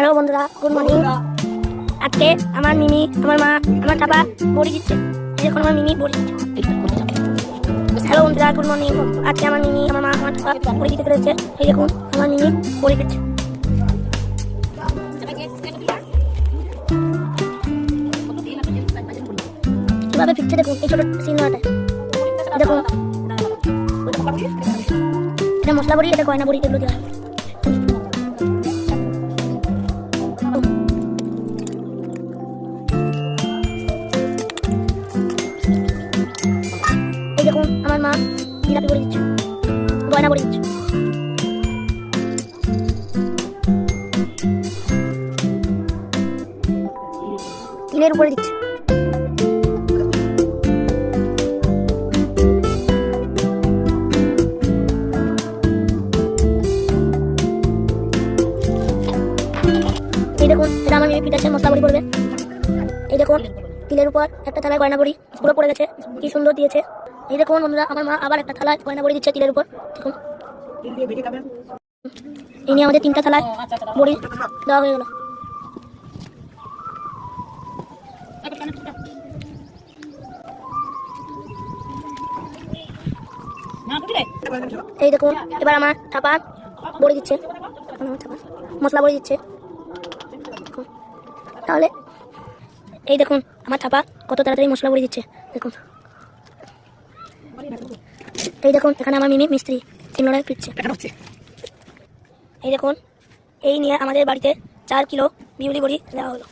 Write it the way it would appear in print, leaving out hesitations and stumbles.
Hello বন্ধুরা, good morning. আজকে আমার মিমি, আমার মা, আমার পাপা বড়ি দিচ্ছে। এই দেখুন আমার মিমি বড়ি দিচ্ছে। হ্যালো বন্ধুরা, গুড মর্নিং। আজকে আমার মিমি, আমার মা, আমার পাপা বড়ি দিতে চলেছে। এই দেখুন আমার মিমি বড়ি দিচ্ছে। কিভাবে ফিরছে দেখুন এই ছোট সিনেমাটা। দেখুন এটা মশলা বড়ি, এটা গয়না বড়ি, এগুলো দেওয়া হয়। এই দেখুন আমার মা জিলাপি বড়ি দিচ্ছে, গয়না বড়ি দিচ্ছে। তিলের উপরে দিচ্ছে। এই দেখুন এটা আমার মেয়ে পিঠাচ্ছে, মশলা বড়ি করবে। এই দেখুন তিলের উপর একটা থালায় গয়না বড়ি পুরো পড়ে গেছে, কি সুন্দর দিয়েছে। এই দেখুন বন্ধুরা, আমার মা আবার একটা থালায় গয়না বড়ি দিচ্ছে তিলের উপর। দেখুন এই নিয়ে আমাদের 3টা থালায় বড়ি দেওয়া হয়ে গেল। এই দেখুন এবার আমার ঠাপা বড়ি দিচ্ছে, মশলা বড়ি দিচ্ছে। তাহলে এই দেখুন আমার ঠাপা কত তাড়াতাড়ি মশলা বড়ি দিচ্ছে। দেখুন এই দেখুন এখানে আমার মিমি মিস্ত্রি চিমড়ায় ফিরছে। এই দেখুন এই নিয়ে আমাদের বাড়িতে 4 কিলো বিউলি বড়ি দেওয়া হলো।